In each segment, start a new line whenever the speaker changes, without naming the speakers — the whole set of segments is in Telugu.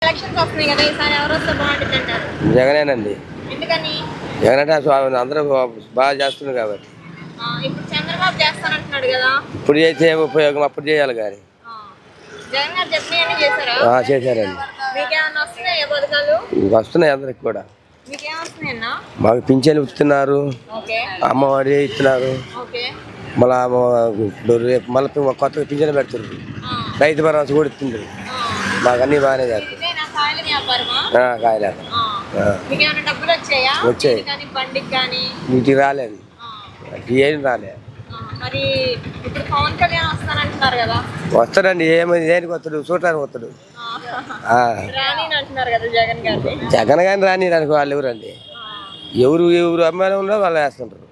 ఎలక్షన్స్ వస్తున్నాయి కదా ఈసారి ఎవరు వస్తే బాగుంటుంది అంటారు?
జగనేనండి.
ఎందుకని?
జగన్ అంటే అందరూ బాగా చేస్తున్నారు కాబట్టి.
ఇప్పుడు చంద్రబాబు చేస్తానంటున్నాడు కదా,
ఇప్పుడు చేసే ఉపయోగం అప్పుడు చేయాలి కానీ.
జగన్ గారు చెప్పినవన్నీ చేశారా?
చేశారండి.
మీకేమన్నా వస్తున్నాయి ఏ పథకాలు?
వస్తున్నాయి అందరికి కూడా.
మీకేమొస్తున్నాయన్నా?
మాకు పింఛన్లు ఇస్తున్నారు, అమ్మఒడి ఇస్తున్నారు, మళ్ళా రేపు మళ్ళీ కొత్తగా పింఛన్లు పెడుతున్నారు, రైతు భరోసా కూడా ఇస్తుండ్రు. మాకు అన్ని బాగానే చేస్తారు. కాయలే వచ్చాయి, వీటికి రాలేదు, ఏం రాలేదు. వస్తాడండి, ఏమైంది దేనికి వస్తాడు, చూడటానికి వస్తాడు. జగన్ గాని రాని దానికి వాళ్ళు ఎవరండి, ఎవరు అమ్మాయిలు ఉన్నారో వాళ్ళు వేస్తుంటారు.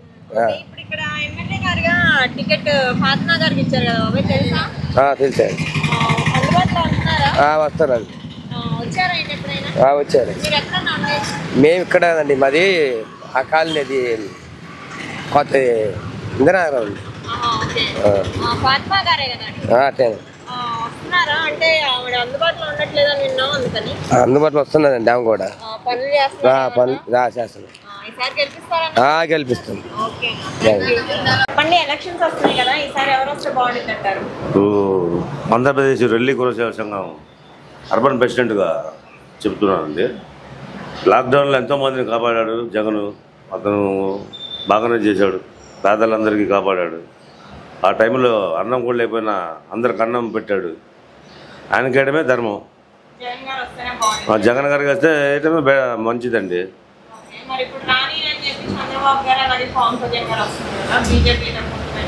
తెలుసా? వస్తారండి. వచ్చారు. మేము ఇక్కడ అండి, మాది ఆ కాలనీ, అది కొత్త ఇందిరానగరం అండి. అందుబాటులో వస్తున్నదండి ఆమె కూడా. చేస్తున్నాం, గెలిపిస్తాం.
ఆంధ్రప్రదేశ్ రెల్లి కురసేవ సంఘం అర్బన్ ప్రెసిడెంట్గా చెబుతున్నానండి. లాక్డౌన్లో ఎంతోమందిని కాపాడాడు జగన్. అతను బాగానే చేశాడు, పేదలందరికీ కాపాడాడు. ఆ టైంలో అన్నం కూడా లేకపోయినా అందరికి అన్నం పెట్టాడు. ఆయనకి వేయడమే ధర్మం. జగన్ గారికి వస్తే వేయటమే మంచిదండి.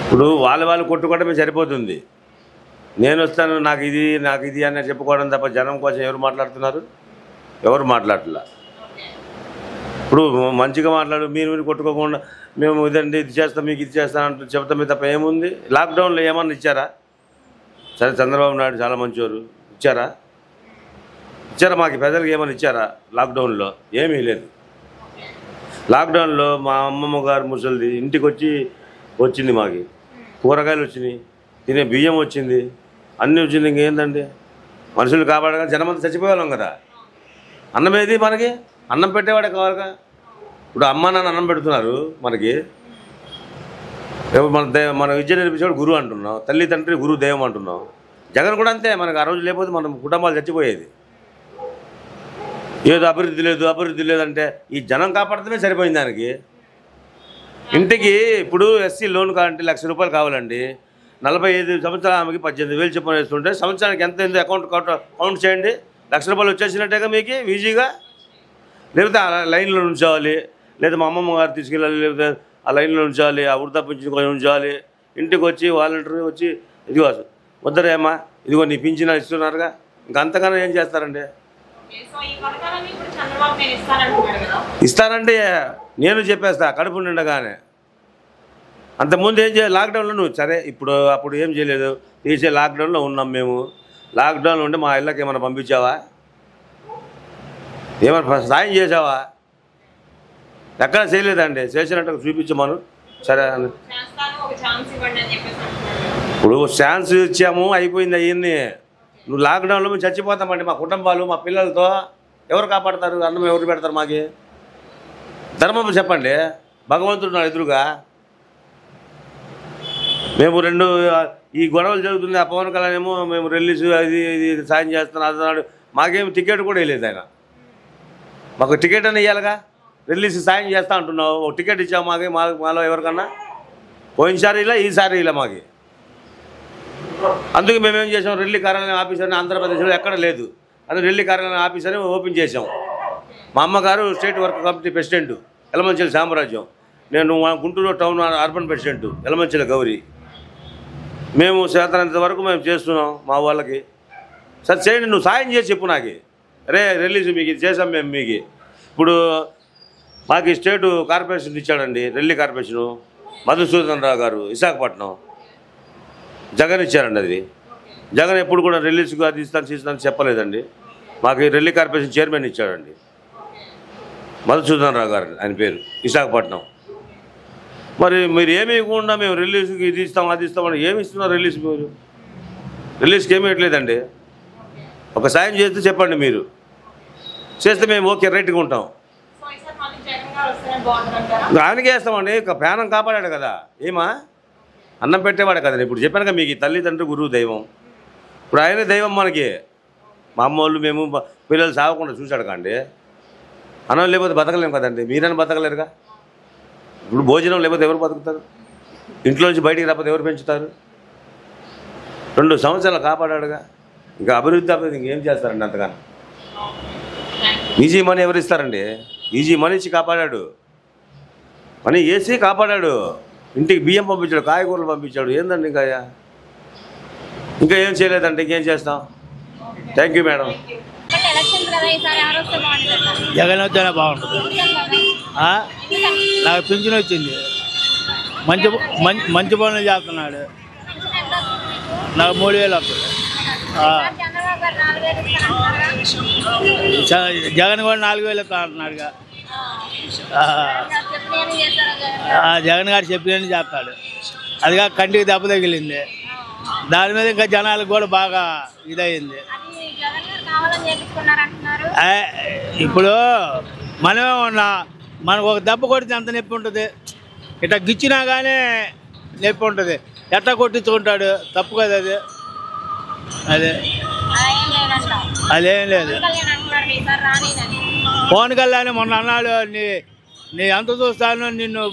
ఇప్పుడు వాళ్ళు కొట్టుకోవడమే సరిపోతుంది. నేను వస్తాను, నాకు ఇది అని చెప్పుకోవడం తప్ప జనం కోసం ఎవరు మాట్లాడుతున్నారు? ఎవరు మాట్లాడట్లా. ఇప్పుడు మంచిగా మాట్లాడు, మీరు కొట్టుకోకుండా మేము ఇదండి ఇది చేస్తాం, మీకు ఇది చేస్తానంటూ చెప్తామే తప్ప ఏముంది? లాక్డౌన్లో ఏమన్నా ఇచ్చారా? సరే, చంద్రబాబు నాయుడు చాలా మంచివారు, ఇచ్చారా? మాకు ప్రజలకు ఏమన్నా ఇచ్చారా? లాక్డౌన్లో ఏమీ లేదు. లాక్డౌన్లో మా అమ్మమ్మ గారు ముసలిది ఇంటికి వచ్చింది, మాకు కూరగాయలు వచ్చినాయి, తినే బియ్యం వచ్చింది, అన్నీ వచ్చింది. ఇంకేందండి, మనుషులు కాపాడగా జనమంతా చచ్చిపోయేవాళ్ళం కదా. అన్నం ఏది మనకి? అన్నం పెట్టేవాడే కావాలిగా. ఇప్పుడు అమ్మ నాన్న అన్నం పెడుతున్నారు మనకి. మన విద్య నేర్పించేవాడు గురువు అంటున్నాం, తల్లి తండ్రి గురువు దైవం అంటున్నాం. జగన్ కూడా అంతే. మనకు ఆ రోజు లేకపోతే మన కుటుంబాలు చచ్చిపోయేది. ఏదో అభివృద్ధి లేదంటే ఈ జనం కాపాడటమే సరిపోయింది దానికి. ఇంటికి ఇప్పుడు ఎస్సీ లోన్ కావాలంటే ₹1,00,000 కావాలండి. 45 సంవత్సరాల ఆమెకి 18,000 చొప్పున వేస్తుంటే సంవత్సరానికి ఎంత అయిందో కౌంట్ చేయండి. ₹1,00,000 వచ్చేసినట్టేగా మీకు ఈజీగా. లేకపోతే ఆ లైన్లో ఉంచాలి, లేదా మా అమ్మమ్మ గారు తీసుకెళ్ళాలి, లేకపోతే ఆ లైన్లో ఉంచాలి, ఆ వృద్ధాపించి కొంచెం ఉంచాలి. ఇంటికి వచ్చి వాలంటీర్ వచ్చి ఇదిగో వద్దరేమ్మా, ఇదిగో నీ పింఛన్ ఇస్తున్నారుగా, ఇంకా అంతకన్నా ఏం చేస్తారండి? ఇస్తానంటే నేను చెప్పేస్తా కడుపు నిండగానే. అంతకుముందు ఏం చేయాలి? లాక్డౌన్లో నువ్వు సరే, అప్పుడు ఏం చేయలేదు, తీసే లాక్డౌన్లో ఉన్నాం మేము. లాక్డౌన్లో ఉండి మా ఇళ్ళకి ఏమైనా పంపించావా? ఏమైనా సాయం చేసావా? ఎక్కడ చేయలేదండి. చేసినట్టు చూపించమను. సరే, ఇప్పుడు ఛాన్స్ ఇచ్చాము, అయిపోయింది. అయ్యింది. నువ్వు లాక్డౌన్లో మేము చచ్చిపోతామండి, మా కుటుంబాలు, మా పిల్లలతో ఎవరు కాపాడతారు? అన్నం ఎవరు పెడతారు? మాకు ధర్మం చెప్పండి. భగవంతుడు నా ఎదురుగా. మేము ఈ గొడవలు జరుగుతుంది. ఆ పవన్ కళ్యాణ్ ఏమో మేము రిలీజ్ ఇది సాయం చేస్తున్నాం అన్నాడు. మాకేమి టికెట్ కూడా వేయలేదు ఆయన. మాకు టికెట్ అని ఇవ్వాలిగా. రిలీజ్ సాయం చేస్తా అంటున్నావు, ఒక టికెట్ ఇచ్చాము మాలో ఎవరికన్నా. పోయినసారి ఇలా, ఈసారి ఇలా మాకు. అందుకే మేమేం చేసాం, రెల్లి కార్యాలయం ఆఫీస్ అని ఆంధ్రప్రదేశ్లో ఎక్కడ లేదు. అది రెల్లి కార్యాలయం ఆఫీస్ అని ఓపెన్ చేసాం. మా అమ్మగారు state work committee president, Elamanchili Samrajyam. నేను Guntur town urban president, Elamanchili Gowri. మేము చేతనంత వరకు మేము చేస్తున్నాం మా వాళ్ళకి. సరే చేయండి, నువ్వు సాయం చేసి చెప్పు నాకు. రిలీజ్ మీకు ఇది చేసాం మేము మీకు. ఇప్పుడు మాకు స్టేట్ కార్పొరేషన్ ఇచ్చాడండి, రెల్లి కార్పొరేషను. మధుసూదన్ రావు గారు విశాఖపట్నం. జగన్ ఇచ్చారండి అది. జగన్ ఎప్పుడు కూడా రిలీజ్కి అది ఇస్తాను చెప్పలేదండి. మాకు రెల్లి కార్పొరేషన్ చైర్మన్ ఇచ్చాడండి, మధుసూదన్ రావు గారు ఆయన పేరు, విశాఖపట్నం. మరి మీరు ఏమి ఇవ్వకుండా మేము రిలీజ్కి ఇది ఇస్తాం అది ఇస్తామని ఏమి ఇస్తున్నారు? రిలీజ్ మీరు రిలీజ్కి ఏమీ ఇవ్వట్లేదండి. ఒక సాయం చేస్తే చెప్పండి మీరు. చేస్తే మేము ఓకే రైట్గా ఉంటాం.
సో ఈసారి మళ్ళీ జగన్ గారు వస్తేనే బాగుంటుందంటారా?
ఆయనకి వేస్తామండి. ప్రాణం కాపాడాడు కదా, ఏమా అన్నం పెట్టేవాడు కదండి. ఇప్పుడు చెప్పాను కదా మీకు, ఈ తల్లిదండ్రులు గురువు దైవం. ఇప్పుడు ఆయనే దైవం మనకి. మా అమ్మ వాళ్ళు మేము పిల్లలు సాగకుండా చూశాడు కండి. అన్నం లేకపోతే బతకలేము కదండి. మీరైనా బతకలేరుగా. ఇప్పుడు భోజనం లేకపోతే ఎవరు బతుకుతారు? ఇంట్లో నుంచి బయటికి రాకపోతే ఎవరు పెంచుతారు? 2 సంవత్సరాలు కాపాడాడుగా. ఇంకా అభివృద్ధి ఇంకేం చేస్తారండి అంతగానో? ఈజీ మనీ ఎవరు ఇస్తారండి? ఈజీ మనీ ఇచ్చి కాపాడాడు. మనీ వేసి కాపాడాడు. ఇంటికి బియ్యం పంపించాడు, కాయగూరలు పంపించాడు. ఏందండి ఇంకా ఏం చేయలేదండి. ఇంకేం చేస్తాం? Thank you madam.
ఎలక్షన్స్ కదా, ఈసారి ఎవరు వస్తే బాగుంటుందంటారు?
జగన్ వస్తేనే బాగుంటుంది. నాకు పింఛన్ వచ్చింది, మంచి పనులు చేస్తున్నాడు. నాకు 3000 వస్తుంది.
చంద్రబాబు గారు 4000 ఇస్తారంటున్నారా?
జగన్ కూడా 4000 ఇస్తా అంటున్నాడుగా.
చెప్పినవన్నీ చేస్తారా జగన్ గారు?
జగన్ గారు చెప్పినని చేస్తాడు. అదిగా కంటికి దెబ్బ తగిలింది. దాని మీద ఇంకా జనాలకు కూడా బాగా ఇదయింది.
అది జగన్ గారు కావాలని చేపించుకున్నారంటున్నారు.
ఇప్పుడు మనమే ఉన్నా, మనకు ఒక దెబ్బ కొడితే ఎంత నొప్పి ఉంటుంది, ఇట్లా గిచ్చినా కానీ నొప్పి ఉంటుంది. ఎట్లా కొట్టించుకుంటాడు? తప్పు కదా అది. అదే అదేం లేదు. పవన్ కళ్యాణ్ మొన్న అన్నాడు, నీ అంత చూస్తాను, నిన్ను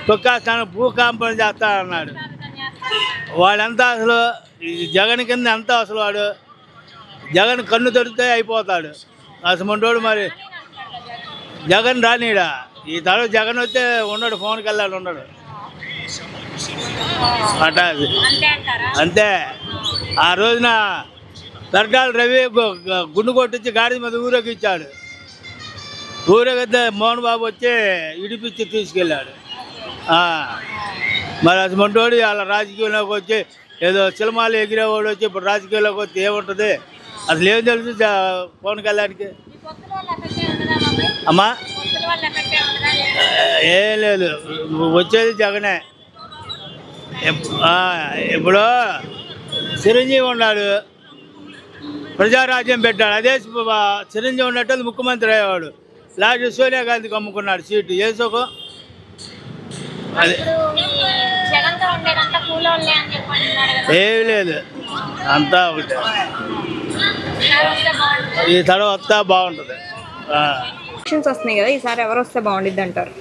తొక్కేస్తాను, భూకంపం చేస్తా అన్నాడు. వాడంతా అసలు జగన్ కింద ఎంత అసలు వాడు. జగన్ కన్ను దొరికితే అయిపోతాడు అసలు మంటోడు. మరి జగన్ రానీడా. ఈ తర్వాత జగన్ వస్తే ఉండడు, పవన్ కళ్యాణ్ ఉండడు. అట్టా అది అంతే. ఆ రోజున సర్కారు రవి గుండు కొట్టించి గాడి మీద ఊరేగిచ్చాడు. ఊరేగితే మోహన్ బాబు వచ్చి ఇడిపించి తీసుకెళ్ళాడు. మరి అది మంటోడు అలా రాజకీయంలోకి వచ్చి ఏదో సినిమాలు ఎగిరేవాడు వచ్చి ఇప్పుడు రాజకీయాల్లోకి వచ్చి ఏముంటుంది? అసలు ఏం తెలుసు పవన్ కళ్యాణ్కి? అమ్మా ఏం లేదు, వచ్చేది జగనే. ఇప్పుడు చిరంజీవి ఉన్నాడు, ప్రజారాజ్యం పెట్టాడు. అదే చిరంజీవి ఉన్నట్టు ముఖ్యమంత్రి అయ్యేవాడు. లాస్ట్ సోనియా గాంధీకి అమ్ముకున్నాడు సీటు. ఏ సుఖం అదే. ఏమి లేదు, అంతా ఒకటే. ఈ తర్వాత బాగుంటుంది.
ఎలక్షన్స్ వస్తున్నాయి కదా, ఈసారి ఎవరు వస్తే బాగుండిద్ది అంటారు?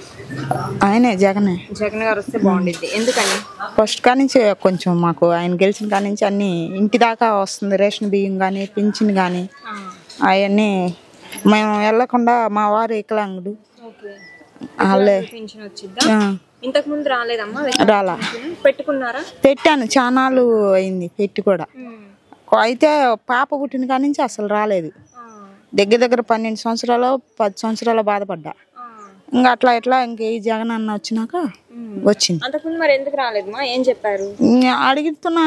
ఆయనే జగన్
గారు వస్తే బాగుండిద్ది. ఎందుకని?
ఫస్ట్ కానించి కొంచెం మాకు ఆయన గెలిచిన కానించి అన్ని ఇంటి దాకా వస్తుంది. రేషన్ బియ్యం కానీ, పింఛన్ కానీ అవన్నీ మేము వెళ్ళకుండా మా వారు వికలాంగుడు. వాళ్ళే
ఇంతకు ముందు రాలేదమ్మా?
రాలా.
పెట్టుకున్నారా?
పెట్టాను, చానాలు అయింది పెట్టి కూడా. అయితే పాప పుట్టిన కానించి అసలు రాలేదు. దగ్గర 12 సంవత్సరాలు 10 సంవత్సరాలు బాధపడ్డా. ఇంకా అట్లా ఇంక ఈ జగన్ అన్న వచ్చినాక వచ్చింది.
అంతకుముందు మరి ఎందుకు రాలేదమ్మా? ఏం చెప్పారు?
అడుగుతున్న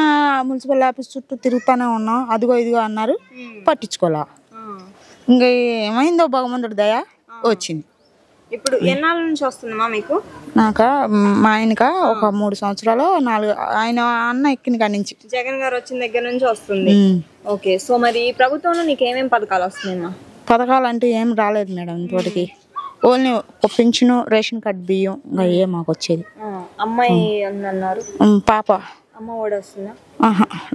మున్సిపల్ ఆఫీస్ చుట్టూ తిరుగుతానే ఉన్నాం, అదిగో ఇదిగో అన్నారు, పట్టించుకోలే. ఇంకా ఏమైందో భగవంతుడి దయ వచ్చింది.
ఇప్పుడు ఎన్నాళ్ళ నుంచి వస్తుందమ్మా మీకు?
నాక మా ఆయనక ఒక 3 సంవత్సరాలు 4, ఆయన అన్న ఎక్కిన కాడి నుంచి.
జగన్ గారు వచ్చిన దగ్గర నుంచి వస్తుంది. ఓకే. సో మరి ప్రభుత్వంలో నీకు ఏమేమి పథకాలు వస్తున్నాయమ్మా?
పథకాలు అంటే ఏం రాలేదు మేడం ఇంతటికి. ఓన్లీ పింఛను, రేషన్ కార్డు, బియ్యం, ఇంకా ఏ మాకు వచ్చేది.
అమ్మాయి అన్నారు,
పాప
అమ్మ ఒడి వస్తుందా?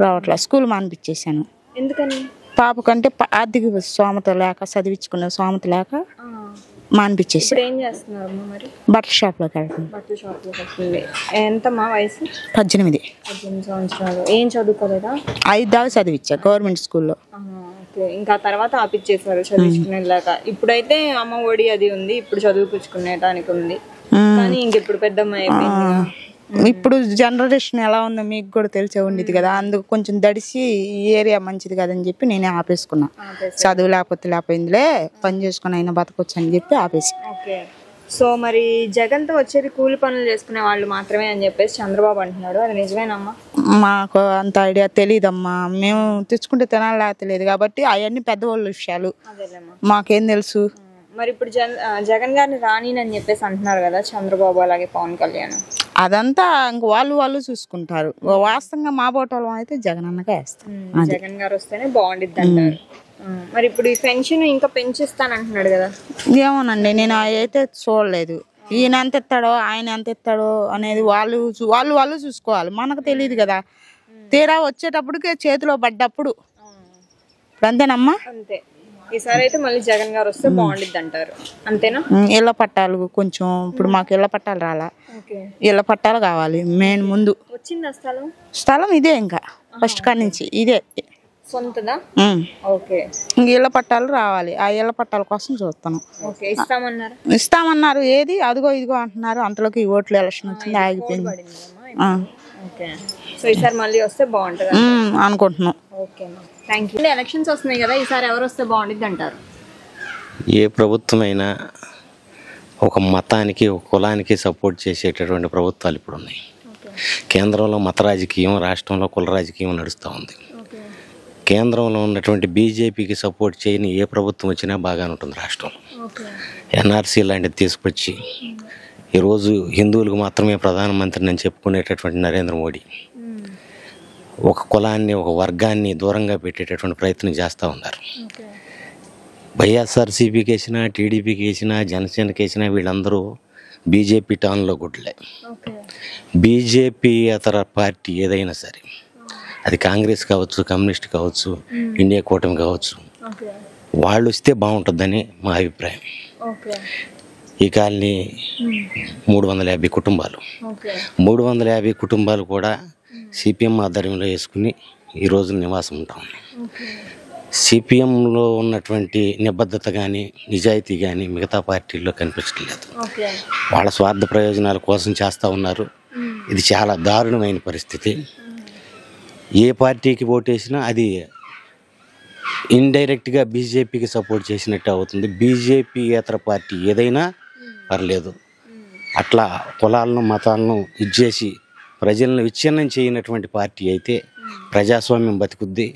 రావట్లే. స్కూల్ మానిపించేసాను.
ఎందుకని?
పాప కంటే ఆర్థిక స్తోమత లేక, చదివించుకునే స్తోమత లేక మానిపించేసి.
ఏం చేస్తున్నారు మరి?
బట్టల షాప్లోకి వెళ్తుంది.
బట్టల షాప్లోకి వస్తుంది. ఎంతమ్మా వయసు?
18
సంవత్సరాలు. ఏం చదువుకోలేదా?
5 దాకా చదివించా గవర్నమెంట్ స్కూల్లో.
ఇంకా తర్వాత ఆపిచ్చేసారు చదివించుకునేలాగా. ఇప్పుడైతే అమ్మ ఒడి అది ఉంది, ఇప్పుడు చదువుకునేటానికి ఉంది. కానీ ఇంకెప్పుడు పెద్దమ్మ అయిపోయింది.
ఇప్పుడు జనరేషన్ ఎలా ఉందో మీకు కూడా తెలిసే ఉండేది కదా. అందుకు కొంచెం దడిసి ఈ ఏరియా మంచిది కదని చెప్పి నేనే ఆపేసుకున్నా. చదువు లేకపోయిందిలే, పని చేసుకుని అయినా బతకొచ్చు అని చెప్పి ఆపేసి.
ఓకే. సో మరి జగన్తో వచ్చేది కూలి పనులు చేసుకునే వాళ్ళు మాత్రమే అని చెప్పేసి చంద్రబాబు అంటున్నాడు. అది నిజమేనమ్మా?
మాకు అంత ఐడియా తెలియదమ్మా. మేము తెచ్చుకుంటే తినాలా తెలియదు కాబట్టి అవన్నీ పెద్దవాళ్ళ విషయాలు, మాకేం తెలుసు.
మరి ఇప్పుడు జగన్ గారిని రానిని చెప్పేసి అంటున్నారు కదా చంద్రబాబు అలాగే పవన్ కళ్యాణ్.
అదంతా ఇంక వాళ్ళు చూసుకుంటారు. వాస్తవంగా మా బోటోళ్ళం అయితే జగన్ అన్నకే వేస్తాం.
జగన్ గారు వస్తేనే బాగుండిద్ది అంటారు. మరి ఇప్పుడు ఈ పెన్షన్ ఇంకా పెంచిస్తానంటున్నాడు కదా.
ఏమోనండి, నేను అయితే చూడలేదు. ఈయన ఎంత ఇస్తాడో ఆయన ఎంత ఇస్తాడో అనేది వాళ్ళు చూసుకోవాలి, మనకు తెలియదు కదా. తీరా వచ్చేటప్పటికి చేతిలో పడ్డప్పుడు అంతేనమ్మా.
అంతే. ఈసారి అయితే మళ్ళీ జగన్ గారు వస్తే బాగుండిద్ది అంటారు, అంతేనా?
ఇళ్ళ పట్టాలు కొంచెం, ఇప్పుడు మాకు ఇళ్ళ పట్టాలు రాలా, ఇళ్ళ పట్టాలు కావాలి మెయిన్. ముందు
వచ్చిందా
స్థలం ఇదే, ఇంకా ఫస్ట్ కాడి నుంచి ఇదే
సొంతదా? ఓకే.
ఇంక ఇళ్ళ పట్టాలు రావాలి, ఆ ఇళ్ళ పట్టాల కోసం చూస్తాను. ఇస్తామన్నారు, ఏది అదిగో ఇదిగో అంటున్నారు. అంతలోకి ఈ ఓట్లు ఎలక్షన్ వచ్చింది, ఆగిపోయింది.
సో ఈసారి మళ్ళీ వస్తే బాగుంటుంది
అనుకుంటున్నాం.
Okay, thank you. ఎలక్షన్స్ వస్తున్నాయి కదా, ఈసారి ఎవరు వస్తే బాగుంటుంది అంటారు?
ఏ ప్రభుత్వమైనా ఒక మతానికి ఒక కులానికి సపోర్ట్ చేసేటటువంటి ప్రభుత్వాలు ఇప్పుడు ఉన్నాయి. కేంద్రంలో మత రాజకీయం, రాష్ట్రంలో కుల రాజకీయం నడుస్తూ ఉంది. కేంద్రంలో ఉన్నటువంటి బీజేపీకి సపోర్ట్ చేయని ఏ ప్రభుత్వం వచ్చినా బాగానే ఉంటుంది రాష్ట్రంలో. ఎన్ఆర్సీ లాంటిది తీసుకొచ్చి ఈరోజు హిందువులకు మాత్రమే ప్రధానమంత్రిని అని చెప్పుకునేటటువంటి నరేంద్ర మోడీ ఒక కులాన్ని ఒక వర్గాన్ని దూరంగా పెట్టేటటువంటి ప్రయత్నం చేస్తూ ఉన్నారు. వైఎస్ఆర్సీపీకి వేసినా, టీడీపీకి వేసినా, జనసేనకి వేసినా వీళ్ళందరూ బీజేపీ టౌన్లో గుడ్లే. బీజేపీ ఇతర పార్టీ ఏదైనా సరే, అది కాంగ్రెస్ కావచ్చు, కమ్యూనిస్ట్ కావచ్చు, ఇండియా కూటమి కావచ్చు, వాళ్ళు వస్తే బాగుంటుందని మా అభిప్రాయం. ఈ కాలనీ 350 కుటుంబాలు, 350 కుటుంబాలు కూడా సిపిఎం ఆధ్వర్యంలో వేసుకుని ఈరోజు నివాసం ఉంటాం. సిపిఎంలో ఉన్నటువంటి నిబద్ధత కానీ నిజాయితీ కానీ మిగతా పార్టీల్లో కనిపించట్లేదు. వాళ్ళ స్వార్థ ప్రయోజనాల కోసం చేస్తూ ఉన్నారు. ఇది చాలా దారుణమైన పరిస్థితి. ఏ పార్టీకి ఓటేసినా అది ఇండైరెక్ట్గా బీజేపీకి సపోర్ట్ చేసినట్టు అవుతుంది. బీజేపీ ఇతర పార్టీ ఏదైనా పర్లేదు, అట్లా కులాలను మతాలను ఇచ్చేసి ప్రజలను విచ్ఛిన్నం చేయనటువంటి పార్టీ అయితే ప్రజాస్వామ్యం బతికుద్ది.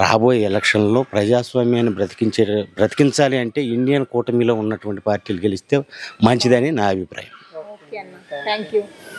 రాబోయే ఎలక్షన్లో ప్రజాస్వామ్యాన్ని బ్రతికించాలి అంటే ఇండియన్ కూటమిలో ఉన్నటువంటి పార్టీలు గెలిస్తే మంచిదని నా అభిప్రాయం.
Thank you.